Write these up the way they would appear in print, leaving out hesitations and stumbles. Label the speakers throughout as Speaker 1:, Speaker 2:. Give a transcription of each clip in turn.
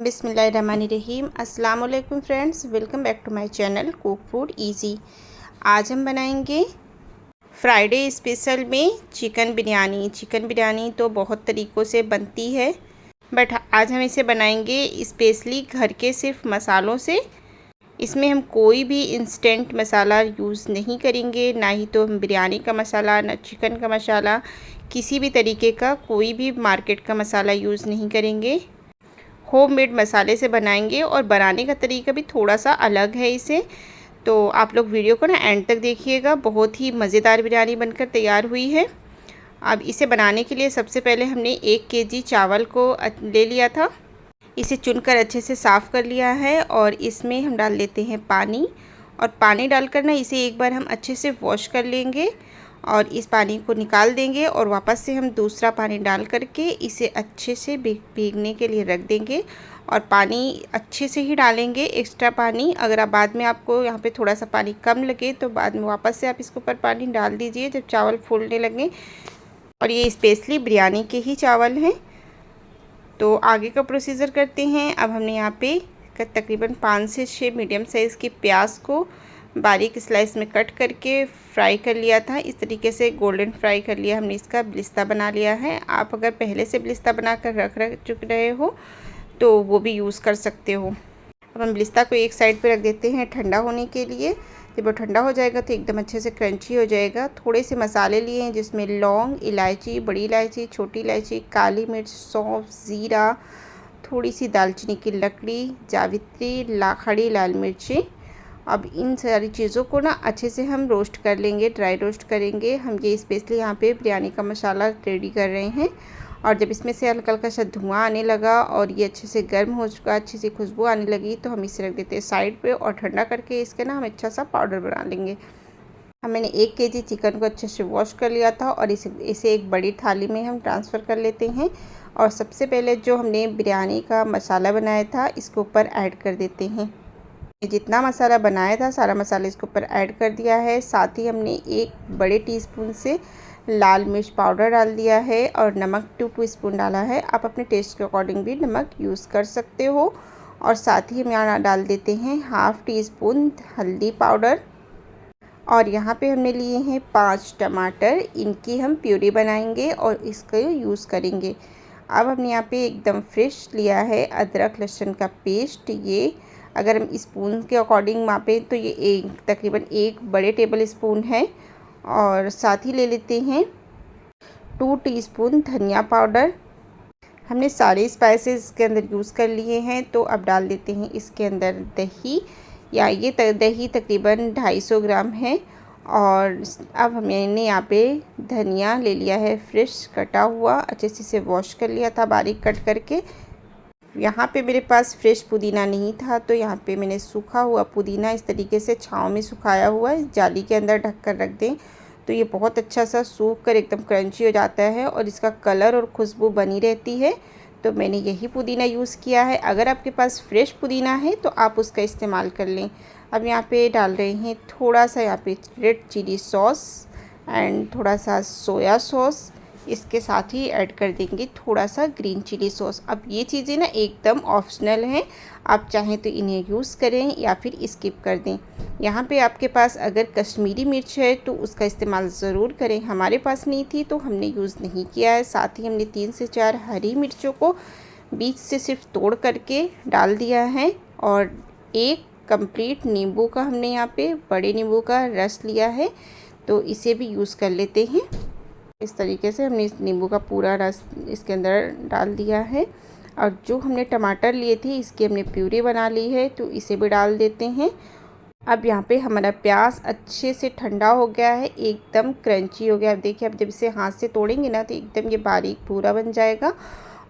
Speaker 1: बिस्मिल्लाहिर्रहमानिर्रहीम। अस्सलाम वालेकुम friends, welcome back to my channel cook food easy. आज हम बनाएंगे फ्राइडे स्पेशल में चिकन बिरयानी तो बहुत तरीक़ों से बनती है, बट आज हम इसे बनाएंगे स्पेशली घर के सिर्फ मसालों से। इसमें हम कोई भी इंस्टेंट मसाला यूज़ नहीं करेंगे, ना ही तो हम बिरयानी का मसाला, ना चिकन का मसाला, किसी भी तरीके का कोई भी मार्केट का मसाला यूज़ नहीं करेंगे। होममेड मसाले से बनाएंगे और बनाने का तरीका भी थोड़ा सा अलग है इसे। तो आप लोग वीडियो को ना एंड तक देखिएगा, बहुत ही मज़ेदार बिरयानी बनकर तैयार हुई है। अब इसे बनाने के लिए सबसे पहले हमने 1 केजी चावल को ले लिया था। इसे चुनकर अच्छे से साफ़ कर लिया है और इसमें हम डाल लेते हैं पानी। और पानी डालकर ना इसे एक बार हम अच्छे से वॉश कर लेंगे और इस पानी को निकाल देंगे और वापस से हम दूसरा पानी डाल करके इसे अच्छे से भीगने के लिए रख देंगे। और पानी अच्छे से ही डालेंगे, एक्स्ट्रा पानी। अगर आप बाद में आपको यहाँ पे थोड़ा सा पानी कम लगे तो बाद में वापस से आप इसके ऊपर पानी डाल दीजिए जब चावल फूलने लगे। और ये स्पेशली बिरयानी के ही चावल हैं। तो आगे का प्रोसीजर करते हैं। अब हमने यहाँ पे तकरीबन 5 से 6 मीडियम साइज़ की प्याज को बारीक स्लाइस में कट करके फ्राई कर लिया था। इस तरीके से गोल्डन फ्राई कर लिया हमने, इसका ब्लिस्ता बना लिया है। आप अगर पहले से ब्लिस्ता बना कर रख चुके रहे हो तो वो भी यूज़ कर सकते हो। अब हम ब्लिस्ता को एक साइड पे रख देते हैं ठंडा होने के लिए। जब वो ठंडा हो जाएगा तो एकदम अच्छे से क्रंची हो जाएगा। थोड़े से मसाले लिए हैं जिसमें लौंग, इलायची, बड़ी इलायची, छोटी इलायची, काली मिर्च, सौंफ, ज़ीरा, थोड़ी सी दालचीनी की लकड़ी, जावित्री, खड़ी लाल मिर्ची। अब इन सारी चीज़ों को ना अच्छे से हम रोस्ट कर लेंगे, ड्राई रोस्ट करेंगे। हम ये स्पेशली यहाँ पे बिरयानी का मसाला रेडी कर रहे हैं। और जब इसमें से हल्का हल्का सा धुआं आने लगा और ये अच्छे से गर्म हो चुका, अच्छी सी खुशबू आने लगी, तो हम इसे रख देते हैं साइड पे और ठंडा करके इसके ना हम अच्छा सा पाउडर बना लेंगे। मैंने 1 केजी चिकन को अच्छे से वॉश कर लिया था और इसे एक बड़ी थाली में हम ट्रांसफ़र कर लेते हैं। और सबसे पहले जो हमने बिरयानी का मसाला बनाया था इसके ऊपर ऐड कर देते हैं। जितना मसाला बनाया था सारा मसाला इसके ऊपर ऐड कर दिया है। साथ ही हमने 1 बड़े टीस्पून से लाल मिर्च पाउडर डाल दिया है और नमक 2 टीस्पून डाला है। आप अपने टेस्ट के अकॉर्डिंग भी नमक यूज़ कर सकते हो। और साथ ही हम यहाँ डाल देते हैं ½ टीस्पून हल्दी पाउडर। और यहाँ पे हमने लिए हैं 5 टमाटर, इनकी हम प्यूरी बनाएंगे और इसका यूज़ करेंगे। अब हमने यहाँ पे एकदम फ्रेश लिया है अदरक लहसुन का पेस्ट। ये अगर हम स्पून के अकॉर्डिंग मापें तो ये तकरीबन 1 बड़े टेबल स्पून है। और साथ ही ले लेते हैं 2 टीस्पून धनिया पाउडर। हमने सारे स्पाइसेस के अंदर यूज़ कर लिए हैं। तो अब डाल देते हैं इसके अंदर दही, या ये दही तकरीबन 250 ग्राम है। और अब मैंने यहाँ पे धनिया ले लिया है फ्रेश कटा हुआ, अच्छे से इसे वॉश कर लिया था बारीक कट करके। यहाँ पे मेरे पास फ्रेश पुदीना नहीं था तो यहाँ पे मैंने सूखा हुआ पुदीना इस तरीके से छाँव में सुखाया हुआ है, जाली के अंदर ढक कर रख दें तो ये बहुत अच्छा सा सूख कर एकदम क्रंची हो जाता है और इसका कलर और खुशबू बनी रहती है। तो मैंने यही पुदीना यूज़ किया है। अगर आपके पास फ्रेश पुदीना है तो आप उसका इस्तेमाल कर लें। अब यहाँ पे डाल रहे हैं थोड़ा सा यहाँ पे रेड चिली सॉस एंड थोड़ा सा सोया सॉस। इसके साथ ही ऐड कर देंगे थोड़ा सा ग्रीन चिली सॉस। अब ये चीज़ें ना एकदम ऑप्शनल हैं, आप चाहें तो इन्हें यूज़ करें या फिर स्किप कर दें। यहाँ पे आपके पास अगर कश्मीरी मिर्च है तो उसका इस्तेमाल ज़रूर करें, हमारे पास नहीं थी तो हमने यूज़ नहीं किया है। साथ ही हमने 3 से 4 हरी मिर्चों को बीच से सिर्फ तोड़ करके डाल दिया है। और 1 कंप्लीट नींबू का हमने यहाँ पे बड़े नींबू का रस लिया है, तो इसे भी यूज़ कर लेते हैं। इस तरीके से हमने इस नींबू का पूरा रस इसके अंदर डाल दिया है। और जो हमने टमाटर लिए थे इसकी हमने प्यूरी बना ली है, तो इसे भी डाल देते हैं। अब यहाँ पे हमारा प्याज अच्छे से ठंडा हो गया है, एकदम क्रंची हो गया। अब देखिए, अब जब इसे हाथ से तोड़ेंगे ना तो एकदम ये बारीक पूरा बन जाएगा।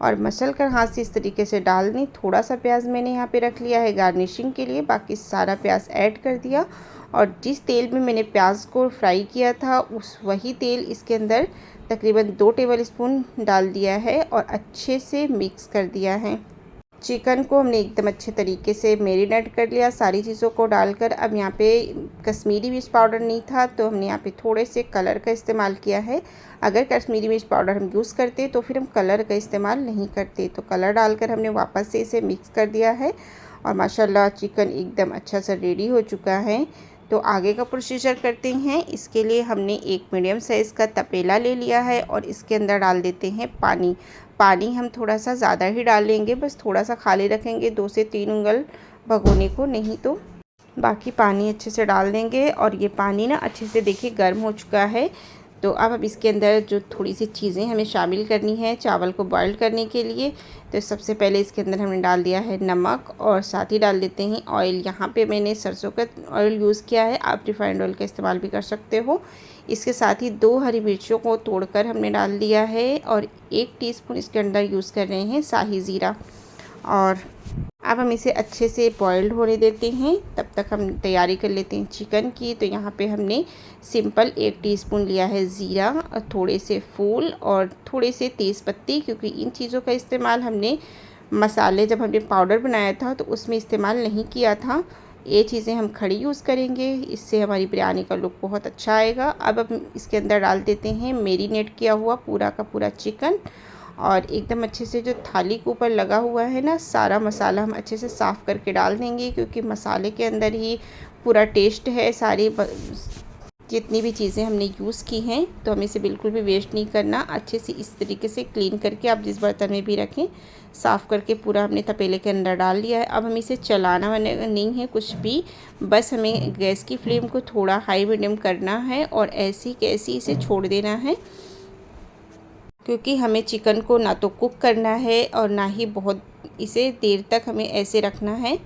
Speaker 1: और मसल कर हाथ से इस तरीके से डाल दें। थोड़ा सा प्याज मैंने यहाँ पे रख लिया है गार्निशिंग के लिए, बाकी सारा प्याज ऐड कर दिया। और जिस तेल में मैंने प्याज को फ्राई किया था वही तेल इसके अंदर तकरीबन 2 टेबल स्पून डाल दिया है और अच्छे से मिक्स कर दिया है। चिकन को हमने एकदम अच्छे तरीके से मैरिनेट कर लिया सारी चीज़ों को डालकर। अब यहाँ पे कश्मीरी मिर्च पाउडर नहीं था तो हमने यहाँ पे थोड़े से कलर का इस्तेमाल किया है। अगर कश्मीरी मिर्च पाउडर हम यूज़ करते तो फिर हम कलर का इस्तेमाल नहीं करते। तो कलर डालकर हमने वापस से इसे मिक्स कर दिया है और माशाल्लाह चिकन एकदम अच्छा सा रेडी हो चुका है। तो आगे का प्रोसीजर करते हैं। इसके लिए हमने एक मीडियम साइज़ का तपेला ले लिया है और इसके अंदर डाल देते हैं पानी। पानी हम थोड़ा सा ज़्यादा ही डालेंगे, बस थोड़ा सा खाली रखेंगे, 2 से 3 उंगल भगोने को, नहीं तो बाकी पानी अच्छे से डाल देंगे। और ये पानी ना अच्छे से देखिए गर्म हो चुका है। तो अब इसके अंदर जो थोड़ी सी चीज़ें हमें शामिल करनी है चावल को बॉईल करने के लिए। तो सबसे पहले इसके अंदर हमने डाल दिया है नमक और साथ ही डाल देते हैं ऑयल। यहाँ पे मैंने सरसों का ऑयल यूज़ किया है, आप रिफाइंड ऑयल का इस्तेमाल भी कर सकते हो। इसके साथ ही 2 हरी मिर्चों को तोड़कर हमने डाल दिया है और 1 टीस्पून इसके अंदर यूज़ कर रहे हैं शाही ज़ीरा। और अब हम इसे अच्छे से बॉइल्ड होने देते हैं, तब तक हम तैयारी कर लेते हैं चिकन की। तो यहाँ पे हमने सिंपल 1 टीस्पून लिया है ज़ीरा और थोड़े से फूल और थोड़े से तेज़पत्ती, क्योंकि इन चीज़ों का इस्तेमाल हमने मसाले जब हमने पाउडर बनाया था तो उसमें इस्तेमाल नहीं किया था। ये चीज़ें हम खड़ी यूज़ करेंगे, इससे हमारी बिरयानी का लुक बहुत अच्छा आएगा। अब हम इसके अंदर डाल देते हैं मैरिनेट किया हुआ पूरा का पूरा चिकन और एकदम अच्छे से जो थाली के ऊपर लगा हुआ है ना सारा मसाला हम अच्छे से साफ़ करके डाल देंगे, क्योंकि मसाले के अंदर ही पूरा टेस्ट है। सारी जितनी भी चीज़ें हमने यूज़ की हैं तो हमें इसे बिल्कुल भी वेस्ट नहीं करना। अच्छे से इस तरीके से क्लीन करके आप जिस बर्तन में भी रखें साफ़ करके पूरा हमने तपेले के अंदर डाल लिया है। अब हमें इसे चलाना नहीं है कुछ भी, बस हमें गैस की फ्लेम को थोड़ा हाई मीडियम करना है और ऐसी कैसी इसे छोड़ देना है, क्योंकि हमें चिकन को ना तो कुक करना है और ना ही बहुत इसे देर तक हमें ऐसे रखना है,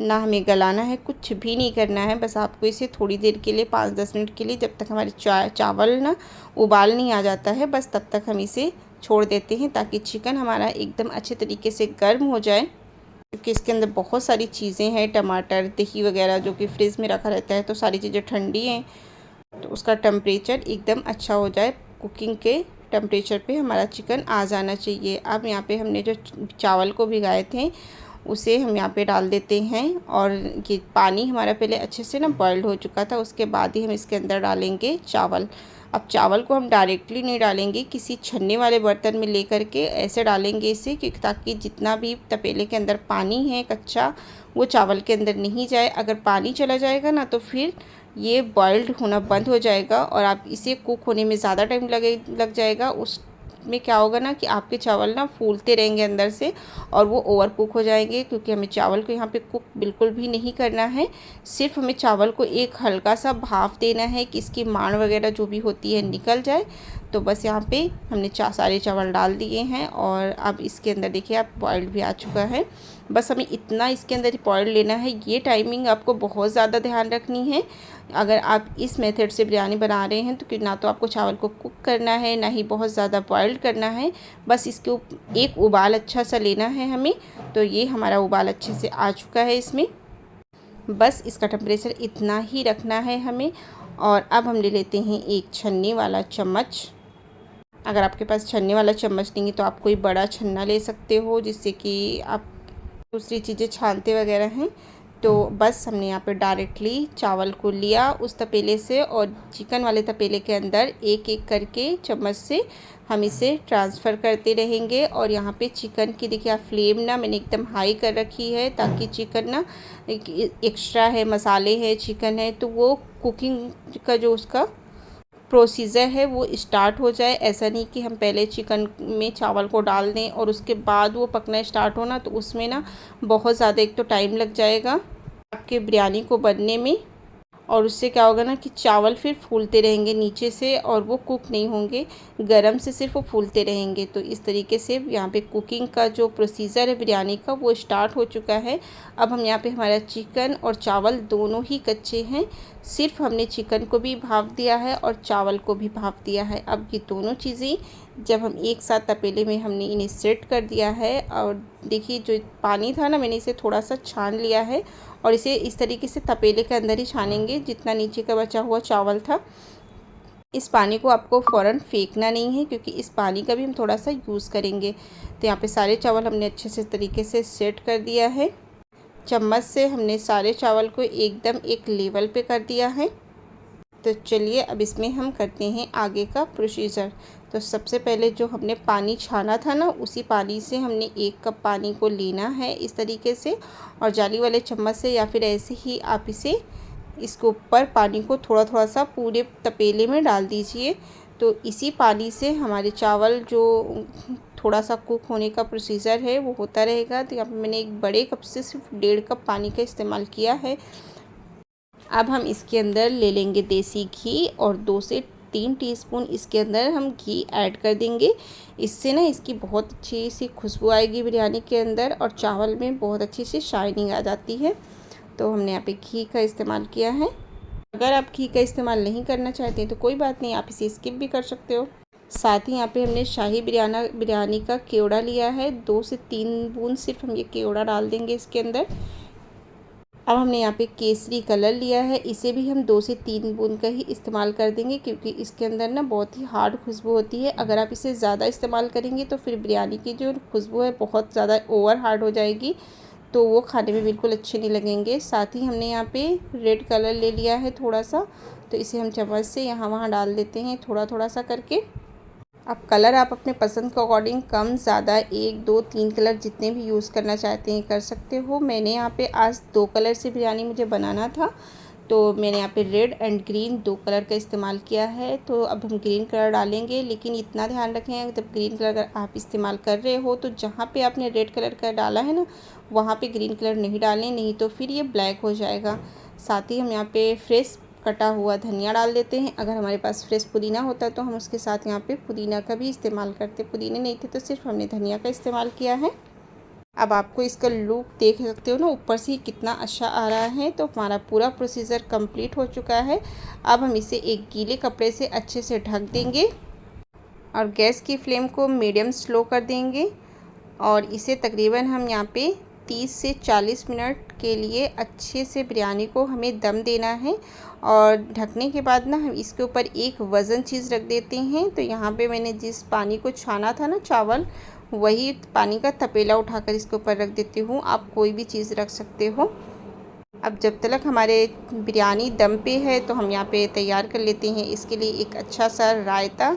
Speaker 1: ना हमें गलाना है, कुछ भी नहीं करना है। बस आपको इसे थोड़ी देर के लिए 5-10 मिनट के लिए, जब तक हमारे चावल ना उबाल नहीं आ जाता है, बस तब तक हम इसे छोड़ देते हैं ताकि चिकन हमारा एकदम अच्छे तरीके से गर्म हो जाए। क्योंकि इसके अंदर बहुत सारी चीज़ें हैं, टमाटर, दही वगैरह जो कि फ्रिज में रखा रहता है, तो सारी चीज़ें ठंडी हैं, तो उसका टेम्परेचर एकदम अच्छा हो जाए। कुकिंग के टेम्परेचर पे हमारा चिकन आ जाना चाहिए। अब यहाँ पे हमने जो चावल को भिगाए थे उसे हम यहाँ पे डाल देते हैं और ये पानी हमारा पहले अच्छे से ना बॉइल्ड हो चुका था, उसके बाद ही हम इसके अंदर डालेंगे चावल। अब चावल को हम डायरेक्टली नहीं डालेंगे, किसी छन्ने वाले बर्तन में लेकर के ऐसे डालेंगे इसे, क्योंकि ताकि जितना भी तपेले के अंदर पानी है कच्चा वो चावल के अंदर नहीं जाए। अगर पानी चला जाएगा ना तो फिर ये बॉइल्ड होना बंद हो जाएगा और आप इसे कुक होने में ज़्यादा टाइम लग जाएगा। उसमें क्या होगा ना कि आपके चावल ना फूलते रहेंगे अंदर से और वो ओवर कुक हो जाएंगे, क्योंकि हमें चावल को यहाँ पे कुक बिल्कुल भी नहीं करना है। सिर्फ हमें चावल को एक हल्का सा भाप देना है कि इसकी मांड वगैरह जो भी होती है निकल जाए। तो बस यहाँ पे हमने सारे चावल डाल दिए हैं और अब इसके अंदर देखिए आप बॉइल्ड भी आ चुका है। बस हमें इतना इसके अंदर बॉइल्ड लेना है। ये टाइमिंग आपको बहुत ज़्यादा ध्यान रखनी है। अगर आप इस मेथड से बिरयानी बना रहे हैं तो ना तो आपको चावल को कुक करना है, ना ही बहुत ज़्यादा बॉइल्ड करना है, बस इसके एक उबाल अच्छा सा लेना है हमें। तो ये हमारा उबाल अच्छे से आ चुका है इसमें, बस इसका टेम्परेचर इतना ही रखना है हमें। और अब हम ले लेते हैं एक छन्नी वाला चम्मच। अगर आपके पास छन्नी वाला चम्मच नहीं है तो आप कोई बड़ा छन्ना ले सकते हो, जिससे कि आप दूसरी चीज़ें छानते वगैरह हैं। तो बस हमने यहाँ पे डायरेक्टली चावल को लिया उस तपेले से और चिकन वाले तपेले के अंदर एक एक करके चम्मच से हम इसे ट्रांसफ़र करते रहेंगे। और यहाँ पे चिकन की देखिए आप फ्लेम ना मैंने एकदम हाई कर रखी है, ताकि चिकन ना एक्स्ट्रा है, मसाले है, चिकन है, तो वो कुकिंग का जो उसका प्रोसीजर है वो स्टार्ट हो जाए। ऐसा नहीं कि हम पहले चिकन में चावल को डाल दें और उसके बाद वो पकना स्टार्ट होना, तो उसमें ना बहुत ज़्यादा एक तो टाइम लग जाएगा आपके बिरयानी को बनने में, और उससे क्या होगा ना कि चावल फिर फूलते रहेंगे नीचे से और वो कुक नहीं होंगे, गरम से सिर्फ वो फूलते रहेंगे। तो इस तरीके से यहाँ पे कुकिंग का जो प्रोसीजर है बिरयानी का वो स्टार्ट हो चुका है। अब हम यहाँ पे हमारा चिकन और चावल दोनों ही कच्चे हैं, सिर्फ हमने चिकन को भी भाप दिया है और चावल को भी भाप दिया है। अब ये दोनों चीज़ें जब हम एक साथ तपेले में हमने इन्हें सेट कर दिया है, और देखिए जो पानी था ना मैंने इसे थोड़ा सा छान लिया है और इसे इस तरीके से तपेले के अंदर ही छानेंगे जितना नीचे का बचा हुआ चावल था। इस पानी को आपको फ़ौरन फेंकना नहीं है, क्योंकि इस पानी का भी हम थोड़ा सा यूज़ करेंगे। तो यहाँ पे सारे चावल हमने अच्छे से तरीके से सेट कर दिया है। चम्मच से हमने सारे चावल को एकदम एक लेवल पे कर दिया है। तो चलिए अब इसमें हम करते हैं आगे का प्रोसीजर। तो सबसे पहले जो हमने पानी छाना था ना, उसी पानी से हमने 1 कप पानी को लेना है इस तरीके से, और जाली वाले चम्मच से या फिर ऐसे ही आप इसके ऊपर पानी को थोड़ा थोड़ा सा पूरे तपेले में डाल दीजिए। तो इसी पानी से हमारे चावल जो थोड़ा सा कुक होने का प्रोसीजर है वो होता रहेगा। तो यहाँ पे मैंने एक बड़े कप से सिर्फ 1.5 कप पानी का इस्तेमाल किया है। अब हम इसके अंदर ले लेंगे देसी घी और 2 से 3 टीस्पून इसके अंदर हम घी ऐड कर देंगे। इससे ना इसकी बहुत अच्छी सी खुशबू आएगी बिरयानी के अंदर, और चावल में बहुत अच्छी सी शाइनिंग आ जाती है। तो हमने यहाँ पे घी का इस्तेमाल किया है। अगर आप घी का इस्तेमाल नहीं करना चाहते हैं तो कोई बात नहीं, आप इसे स्किप भी कर सकते हो। साथ ही यहाँ पे हमने शाही बिरयानी का केवड़ा लिया है। 2 से 3 बूंद सिर्फ हम ये केवड़ा डाल देंगे इसके अंदर। अब हमने यहाँ पे केसरी कलर लिया है, इसे भी हम 2 से 3 बूंद का ही इस्तेमाल कर देंगे, क्योंकि इसके अंदर ना बहुत ही हार्ड खुशबू होती है। अगर आप इसे ज़्यादा इस्तेमाल करेंगे तो फिर बिरयानी की जो खुशबू है बहुत ज़्यादा ओवर हार्ड हो जाएगी, तो वो खाने में बिल्कुल अच्छे नहीं लगेंगे। साथ ही हमने यहाँ पे रेड कलर ले लिया है थोड़ा सा, तो इसे हम चम्मच से यहाँ वहाँ डाल देते हैं थोड़ा थोड़ा सा करके। अब कलर आप अपने पसंद के अकॉर्डिंग कम ज़्यादा 1 2 3 कलर जितने भी यूज़ करना चाहते हैं कर सकते हो। मैंने यहाँ पे आज 2 कलर से बिरयानी मुझे बनाना था, तो मैंने यहाँ पे रेड एंड ग्रीन 2 कलर का इस्तेमाल किया है। तो अब हम ग्रीन कलर डालेंगे, लेकिन इतना ध्यान रखें जब ग्रीन कलर अगर आप इस्तेमाल कर रहे हो तो जहाँ पे आपने रेड कलर का डाला है ना, वहाँ पे ग्रीन कलर नहीं डालें, नहीं तो फिर ये ब्लैक हो जाएगा। साथ ही हम यहाँ पे फ्रेश कटा हुआ धनिया डाल देते हैं। अगर हमारे पास फ्रेश पुदीना होता तो हम उसके साथ यहाँ पे पुदीना का भी इस्तेमाल करते। पुदीने नहीं थे तो सिर्फ हमने धनिया का इस्तेमाल किया है। अब आपको इसका लुक देख सकते हो ना, ऊपर से कितना अच्छा आ रहा है। तो हमारा पूरा प्रोसीजर कंप्लीट हो चुका है। अब हम इसे एक गीले कपड़े से अच्छे से ढक देंगे और गैस की फ्लेम को मीडियम स्लो कर देंगे, और इसे तकरीबन हम यहाँ पे 30 से 40 मिनट के लिए अच्छे से बिरयानी को हमें दम देना है। और ढकने के बाद ना हम इसके ऊपर एक वज़न चीज़ रख देते हैं। तो यहाँ पे मैंने जिस पानी को छाना था ना चावल, वही पानी का तपेला उठाकर इसके ऊपर रख देती हूँ। आप कोई भी चीज़ रख सकते हो। अब जब तक हमारे बिरयानी दम पे है तो हम यहाँ पे तैयार कर लेते हैं इसके लिए एक अच्छा सा रायता।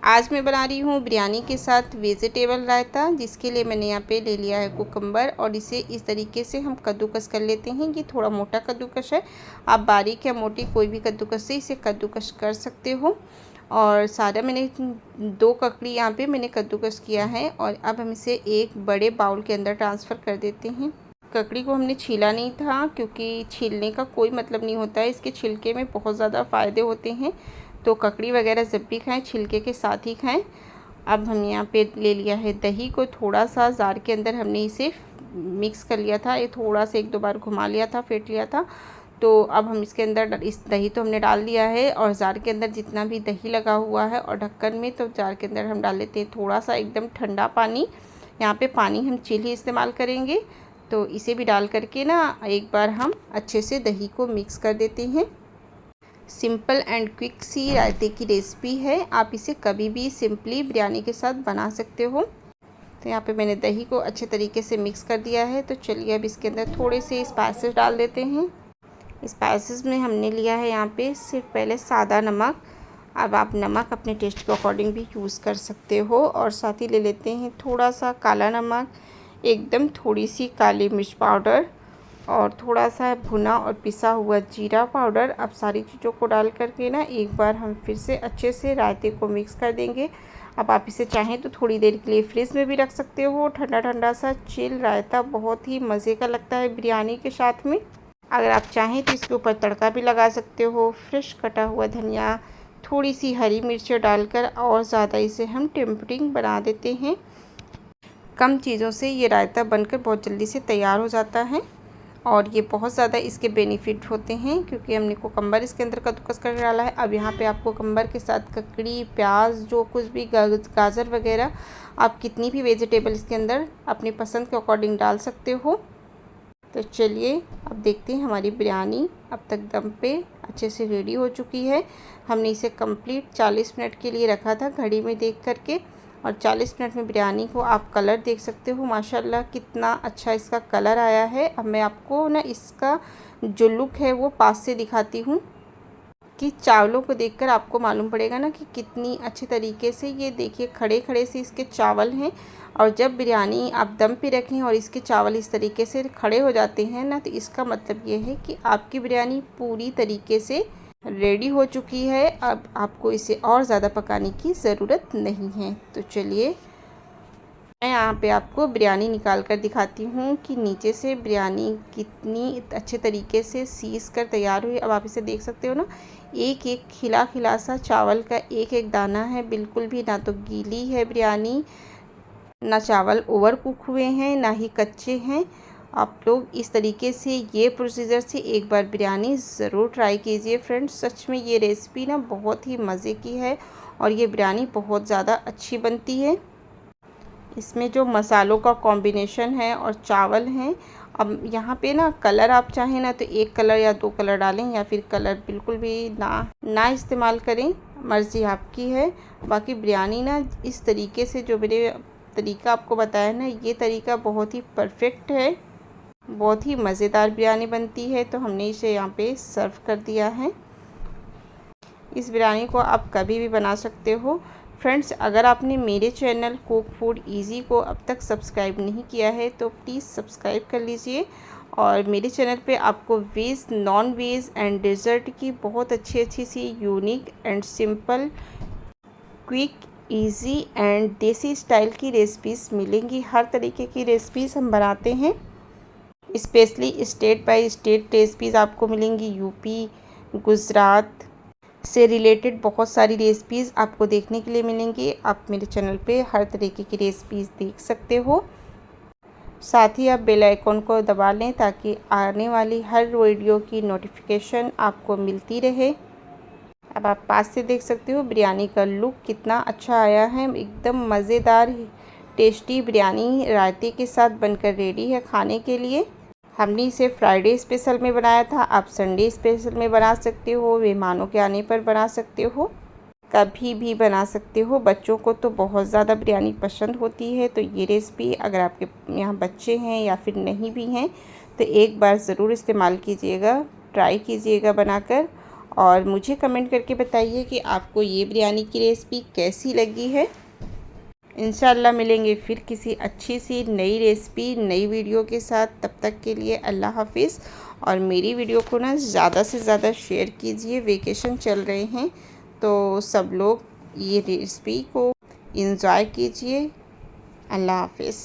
Speaker 1: आज मैं बना रही हूँ बिरयानी के साथ वेजिटेबल रायता, जिसके लिए मैंने यहाँ पे ले लिया है कुकम्बर, और इसे इस तरीके से हम कद्दूकस कर लेते हैं। ये थोड़ा मोटा कद्दूकस है, आप बारीक या मोटी कोई भी कद्दूकस से इसे कद्दूकस कर सकते हो। और सारा मैंने 2 ककड़ी यहाँ पे मैंने कद्दूकस किया है, और अब हम इसे एक बड़े बाउल के अंदर ट्रांसफ़र कर देते हैं। ककड़ी को हमने छीला नहीं था, क्योंकि छीलने का कोई मतलब नहीं होता है, इसके छिलके में बहुत ज़्यादा फ़ायदे होते हैं। तो ककड़ी वगैरह जब भी खाएं छिलके के साथ ही खाएं। अब हम यहाँ पे ले लिया है दही को, थोड़ा सा जार के अंदर हमने इसे मिक्स कर लिया था, ये थोड़ा सा 1-2 बार घुमा लिया था, फेंट लिया था। तो अब हम इसके अंदर इस दही तो हमने डाल दिया है, और जार के अंदर जितना भी दही लगा हुआ है और ढक्कन में, तो जार के अंदर हम डाल लेते हैं थोड़ा सा एकदम ठंडा पानी। यहाँ पे पानी हम चिल ही इस्तेमाल करेंगे। तो इसे भी डाल करके ना एक बार हम अच्छे से दही को मिक्स कर देते हैं। सिंपल एंड क्विक सी रायते की रेसिपी है, आप इसे कभी भी सिंपली बिरयानी के साथ बना सकते हो। तो यहाँ पे मैंने दही को अच्छे तरीके से मिक्स कर दिया है। तो चलिए अब इसके अंदर थोड़े से स्पाइसेस डाल देते हैं। स्पाइसेस में हमने लिया है यहाँ पे सिर्फ पहले सादा नमक, अब आप नमक अपने टेस्ट के अकॉर्डिंग भी यूज़ कर सकते हो। और साथ ही ले लेते हैं थोड़ा सा काला नमक, एकदम थोड़ी सी काली मिर्च पाउडर, और थोड़ा सा भुना और पिसा हुआ जीरा पाउडर। अब सारी चीज़ों को डाल करके ना एक बार हम फिर से अच्छे से रायते को मिक्स कर देंगे। अब आप इसे चाहें तो थोड़ी देर के लिए फ्रिज में भी रख सकते हो। ठंडा ठंडा सा चिल रायता बहुत ही मज़े का लगता है बिरयानी के साथ में। अगर आप चाहें तो इसके ऊपर तड़का भी लगा सकते हो, फ्रेश कटा हुआ धनिया, थोड़ी सी हरी मिर्च डालकर, और ज़्यादा इसे हम टेम्परिंग बना देते हैं। कम चीज़ों से ये रायता बनकर बहुत जल्दी से तैयार हो जाता है, और ये बहुत ज़्यादा इसके बेनिफिट होते हैं, क्योंकि हमने कुकम्बर इसके अंदर कद्दूकस कर डाला है। अब यहाँ पे आप कुकम्बर के साथ ककड़ी, प्याज, जो कुछ भी गाजर वगैरह, आप कितनी भी वेजिटेबल इसके अंदर अपनी पसंद के अकॉर्डिंग डाल सकते हो। तो चलिए अब देखते हैं हमारी बिरयानी अब तक दम पे अच्छे से रेडी हो चुकी है। हमने इसे कंप्लीट 40 मिनट के लिए रखा था घड़ी में देख करके, और 40 मिनट में बिरयानी को आप कलर देख सकते हो माशाल्लाह कितना अच्छा इसका कलर आया है। अब मैं आपको ना इसका जो लुक है वो पास से दिखाती हूँ कि चावलों को देखकर आपको मालूम पड़ेगा ना कि कितनी अच्छे तरीके से, ये देखिए खड़े खड़े से इसके चावल हैं। और जब बिरयानी आप दम पे रखें और इसके चावल इस तरीके से खड़े हो जाते हैं ना, तो इसका मतलब ये है कि आपकी बिरयानी पूरी तरीके से रेडी हो चुकी है। अब आपको इसे और ज़्यादा पकाने की ज़रूरत नहीं है। तो चलिए मैं यहाँ पे आपको बिरयानी निकाल कर दिखाती हूँ कि नीचे से बिरयानी कितनी अच्छे तरीके से सीज कर तैयार हुई। अब आप इसे देख सकते हो ना, एक एक खिला खिला सा चावल का एक एक दाना है, बिल्कुल भी ना तो गीली है बिरयानी, ना चावल ओवर कुक हुए हैं, ना ही कच्चे हैं। आप लोग इस तरीके से ये प्रोसीजर से एक बार बिरयानी ज़रूर ट्राई कीजिए फ्रेंड्स। सच में ये रेसिपी ना बहुत ही मज़े की है और ये बिरयानी बहुत ज़्यादा अच्छी बनती है। इसमें जो मसालों का कॉम्बिनेशन है और चावल हैं, अब यहाँ पे ना कलर आप चाहें ना तो एक कलर या दो कलर डालें, या फिर कलर बिल्कुल भी ना इस्तेमाल करें, मर्ज़ी आपकी है। बाकी बिरयानी ना इस तरीके से जो मैंने तरीका आपको बताया ना, ये तरीका बहुत ही परफेक्ट है, बहुत ही मज़ेदार बिरयानी बनती है। तो हमने इसे यहाँ पे सर्व कर दिया है। इस बिरयानी को आप कभी भी बना सकते हो फ्रेंड्स। अगर आपने मेरे चैनल कुक फूड ईजी को अब तक सब्सक्राइब नहीं किया है तो प्लीज़ सब्सक्राइब कर लीजिए। और मेरे चैनल पे आपको veg, non veg and dessert की बहुत अच्छी सी unique and simple, quick, easy and desi style की रेसिपीज़ मिलेंगी। हर तरीके की रेसिपीज़ हम बनाते हैं, specially state by state recipes आपको मिलेंगी। यूपी, गुजरात से रिलेटेड बहुत सारी रेसिपीज़ आपको देखने के लिए मिलेंगी। आप मेरे चैनल पे हर तरीके की रेसिपीज़ देख सकते हो। साथ ही आप बेल आइकॉन को दबा लें ताकि आने वाली हर वीडियो की नोटिफिकेशन आपको मिलती रहे। अब आप पास से देख सकते हो बिरयानी का लुक कितना अच्छा आया है। एकदम मज़ेदार टेस्टी बिरयानी रायते के साथ बनकर रेडी है खाने के लिए। हमने इसे फ्राइडे स्पेशल में बनाया था, आप संडे स्पेशल में बना सकते हो, मेहमानों के आने पर बना सकते हो, कभी भी बना सकते हो। बच्चों को तो बहुत ज़्यादा बिरयानी पसंद होती है। तो ये रेसिपी अगर आपके यहाँ बच्चे हैं या फिर नहीं भी हैं तो एक बार ज़रूर इस्तेमाल कीजिएगा, ट्राई कीजिएगा बनाकर, और मुझे कमेंट करके बताइए कि आपको ये बिरयानी की रेसिपी कैसी लगी है। इंशाल्लाह मिलेंगे फिर किसी अच्छी सी नई रेसिपी, नई वीडियो के साथ। तब तक के लिए अल्लाह हाफिज़। और मेरी वीडियो को ना ज़्यादा से ज़्यादा शेयर कीजिए। वेकेशन चल रहे हैं तो सब लोग ये रेसिपी को एंजॉय कीजिए। अल्लाह हाफिज़।